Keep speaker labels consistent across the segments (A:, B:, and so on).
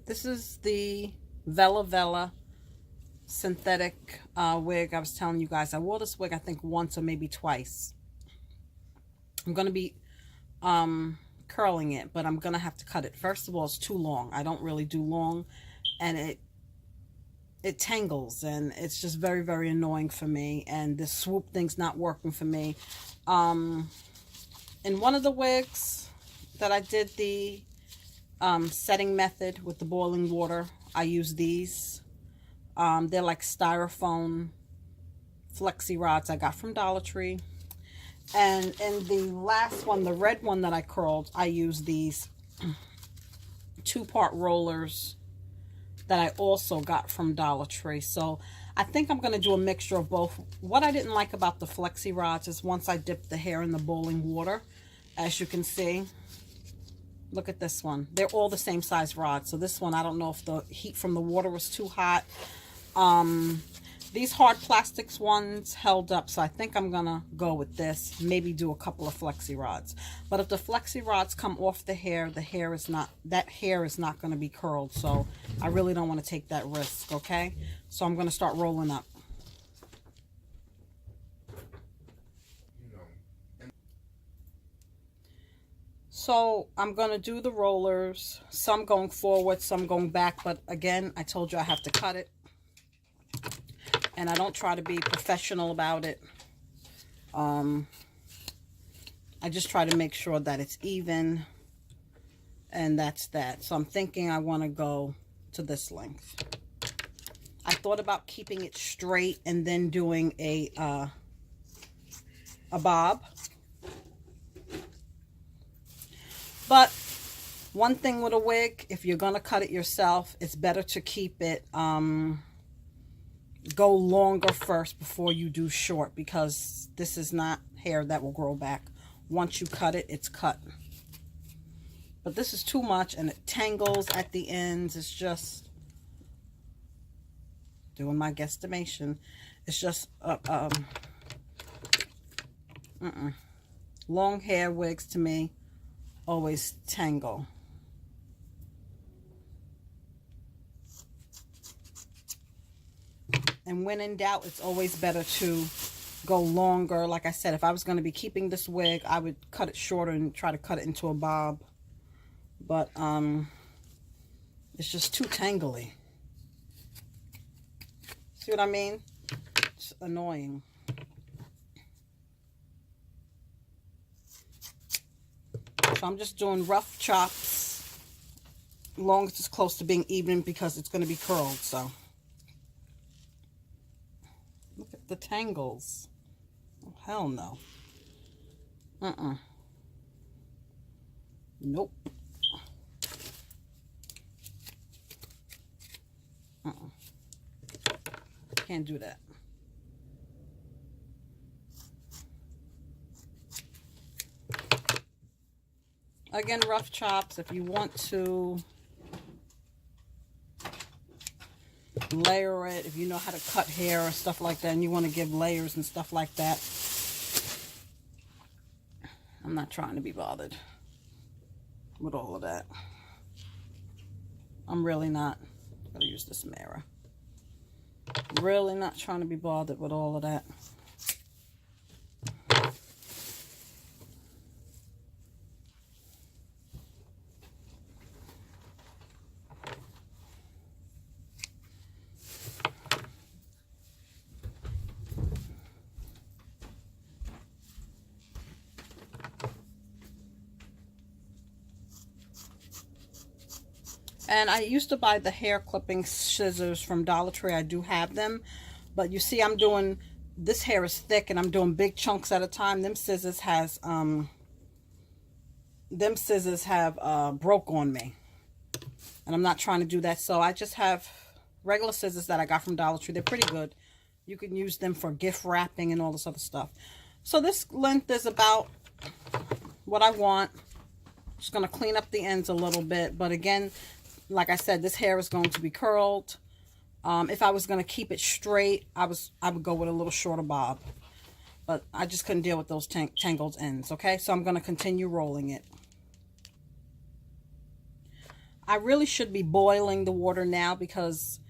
A: This is the Vella synthetic wig. I was telling you guys, I wore this wig I think once or maybe twice. I'm going to be curling it, but I'm going to have to cut it. First of all, it's too long. I don't really do long, and it tangles, and it's just very, very annoying for me, and this swoop thing's not working for me. In one of the wigs that I did the setting method with the boiling water, I use these. They're like styrofoam flexi rods I got from Dollar Tree. And in the last one, the red one that I curled, I use these 2-part rollers that I also got from Dollar Tree. So I think I'm going to do a mixture of both. What I didn't like about the flexi rods is once I dipped the hair in the boiling water, as you can see, look at this one. They're all the same size rods. So this one, I don't know if the heat from the water was too hot. These hard plastics ones held up, so I think I'm gonna go with this. Maybe do a couple of flexi rods. But if the flexi rods come off the hair is not, that hair is not gonna be curled. So I really don't want to take that risk. Okay, so I'm gonna start rolling up. So I'm going to do the rollers, some going forward, some going back. But again, I told you I have to cut it. And I don't try to be professional about it. I just try to make sure that it's even. And that's that. So I'm thinking I want to go to this length. I thought about keeping it straight and then doing a bob. But one thing with a wig, if you're going to cut it yourself, it's better to keep it, go longer first before you do short, because this is not hair that will grow back. Once you cut it, it's cut. But this is too much, and it tangles at the ends. It's just, doing my guesstimation, it's just, long hair wigs to me always tangle. And when in doubt, it's always better to go longer. Like I said, if I was going to be keeping this wig, I would cut it shorter and try to cut it into a bob. But it's just too tangly. See what I mean? It's annoying. So I'm just doing rough chops, long as it's close to being even, because it's going to be curled. So look at the tangles. Oh, hell no. Nope. Can't do that. Again, rough chops. If you want to layer it, if you know how to cut hair or stuff like that, and you want to give layers and stuff like that, I'm not trying to be bothered with all of that. I'm really not. I'm going to use this mirror. Really not trying to be bothered with all of that. And I used to buy the hair clipping scissors from Dollar Tree. I do have them. But you see, I'm doing, this hair is thick and I'm doing big chunks at a time. Them scissors have broke on me. And I'm not trying to do that. So I just have regular scissors that I got from Dollar Tree. They're pretty good. You can use them for gift wrapping and all this other stuff. So this length is about what I want. Just going to clean up the ends a little bit. But again, like I said, this hair is going to be curled. If I was going to keep it straight, I would go with a little shorter bob. But I just couldn't deal with those tangled ends, okay? So I'm going to continue rolling it. I really should be boiling the water now, because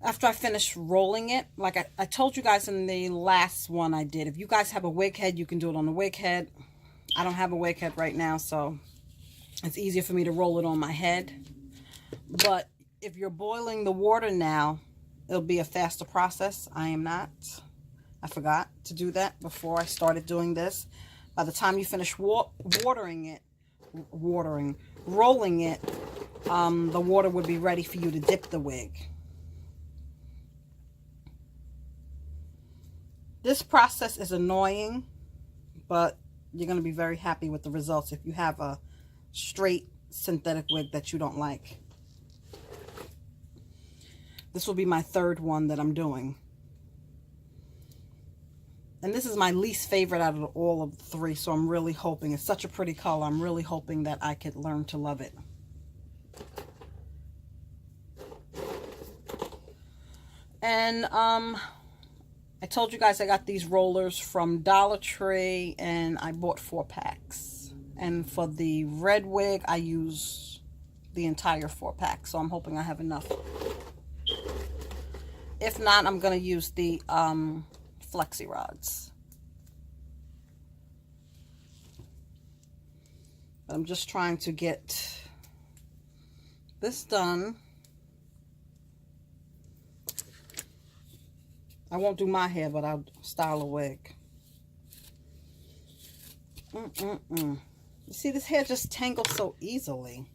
A: after I finish rolling it, like I told you guys in the last one I did, if you guys have a wig head, you can do it on the wig head. I don't have a wig head right now, so it's easier for me to roll it on my head. But if you're boiling the water now, it'll be a faster process. I am not. I forgot to do that before I started doing this. By the time you finish rolling it, the water would be ready for you to dip the wig. This process is annoying, but you're going to be very happy with the results if you have a straight synthetic wig that you don't like. This will be my third one that I'm doing. And this is my least favorite out of all of the three, so I'm really hoping, it's such a pretty color, I'm really hoping that I could learn to love it. And I told you guys I got these rollers from Dollar Tree, and I bought 4 packs. And for the red wig, I use the entire 4 packs, so I'm hoping I have enough. If not, I'm going to use the flexi rods. But I'm just trying to get this done. I won't do my hair, but I'll style a wig. You see, this hair just tangles so easily.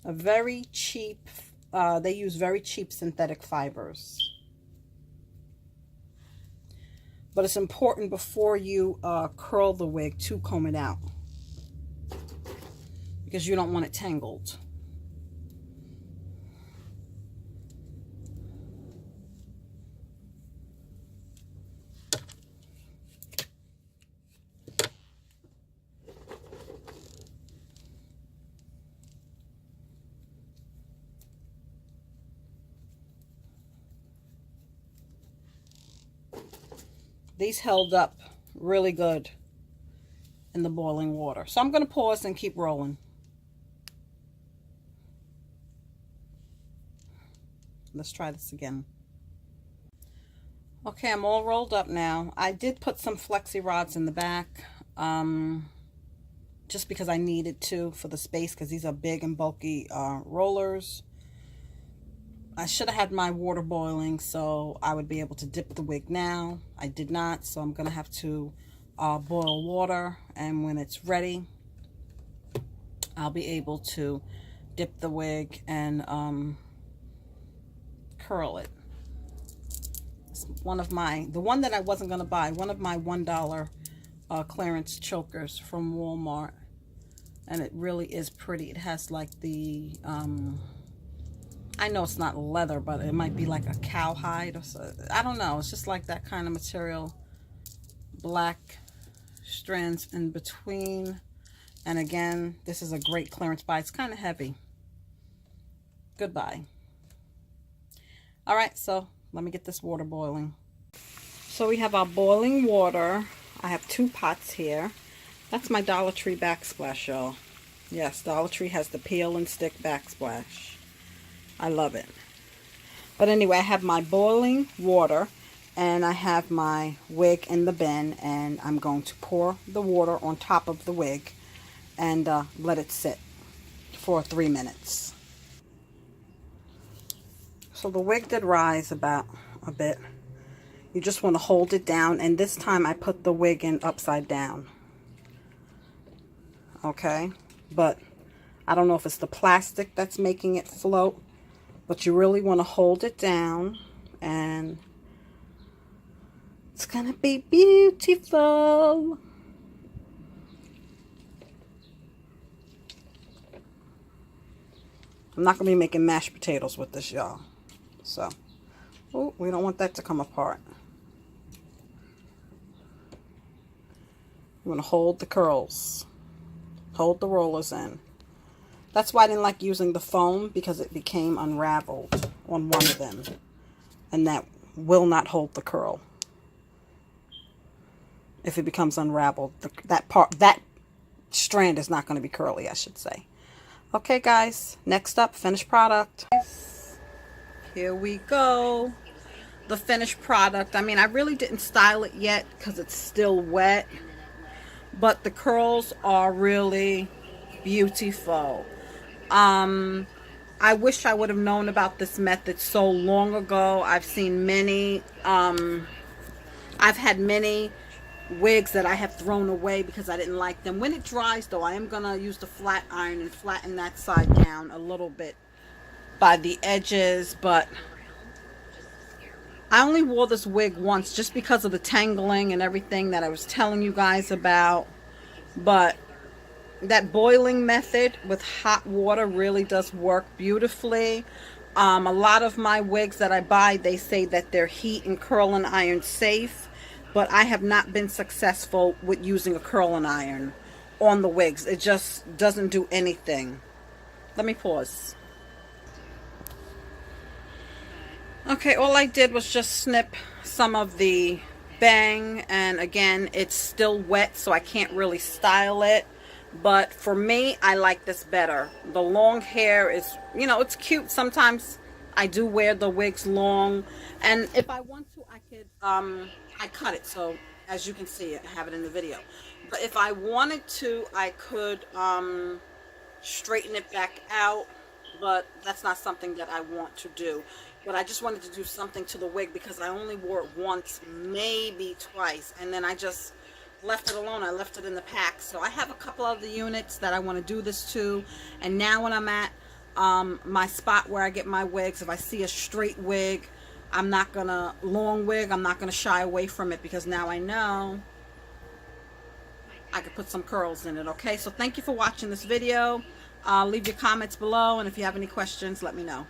A: A very cheap, they use very cheap synthetic fibers. But it's important before you curl the wig to comb it out, because you don't want it tangled. These held up really good in the boiling water. So I'm going to pause and keep rolling. Let's try this again. Okay, I'm all rolled up now. I did put some flexi rods in the back, just because I needed to for the space, because these are big and bulky rollers. I should have had my water boiling so I would be able to dip the wig now. I did not, so I'm going to have to boil water, and when it's ready, I'll be able to dip the wig and curl it. It's one of my, the one that I wasn't going to buy, one of my $1 clearance chokers from Walmart, and it really is pretty. It has like the I know it's not leather, but it might be like a cowhide or so. I don't know. It's just like that kind of material. Black strands in between. And again, this is a great clearance buy. It's kind of heavy. Goodbye. All right, so let me get this water boiling. So we have our boiling water. I have 2 pots here. That's my Dollar Tree backsplash, y'all. Yes, Dollar Tree has the peel and stick backsplash. I love it. But anyway, I have my boiling water, and I have my wig in the bin, and I'm going to pour the water on top of the wig and let it sit for 3 minutes. So the wig did rise about a bit. You just want to hold it down, and this time I put the wig in upside down. Okay, but I don't know if it's the plastic that's making it float. But you really want to hold it down, and it's going to be beautiful. I'm not going to be making mashed potatoes with this, y'all. So, oh, we don't want that to come apart. You want to hold the curls. Hold the rollers in. That's why I didn't like using the foam, because it became unraveled on one of them. And that will not hold the curl. If it becomes unraveled, that strand is not going to be curly, I should say. Okay, guys, next up, finished product. Here we go. The finished product. I mean, I really didn't style it yet because it's still wet, but the curls are really beautiful. I wish I would have known about this method so long ago. I've seen many, I've had many wigs that I have thrown away because I didn't like them. When it dries though, I am going to use the flat iron and flatten that side down a little bit by the edges, but I only wore this wig once just because of the tangling and everything that I was telling you guys about. But that boiling method with hot water really does work beautifully. A lot of my wigs that I buy, they say that they're heat and curling iron safe, but I have not been successful with using a curling iron on the wigs. It just doesn't do anything. Let me pause. Okay, all I did was just snip some of the bang, and again, it's still wet, so I can't really style it. But for me, I like this better. The long hair is, you know, it's cute. Sometimes I do wear the wigs long, and if I want to, I could, I cut it, so as you can see, I have it in the video. But if I wanted to, I could straighten it back out, but that's not something that I want to do. But I just wanted to do something to the wig because I only wore it once, maybe twice, and then I just left it alone. I left it in the pack. So I have a couple of the units that I want to do this to, and now when I'm at my spot where I get my wigs, if I see a straight wig, I'm not gonna, long wig, I'm not gonna shy away from it because now I know I could put some curls in it. Okay, so thank you for watching this video. Leave your comments below, and if you have any questions, let me know.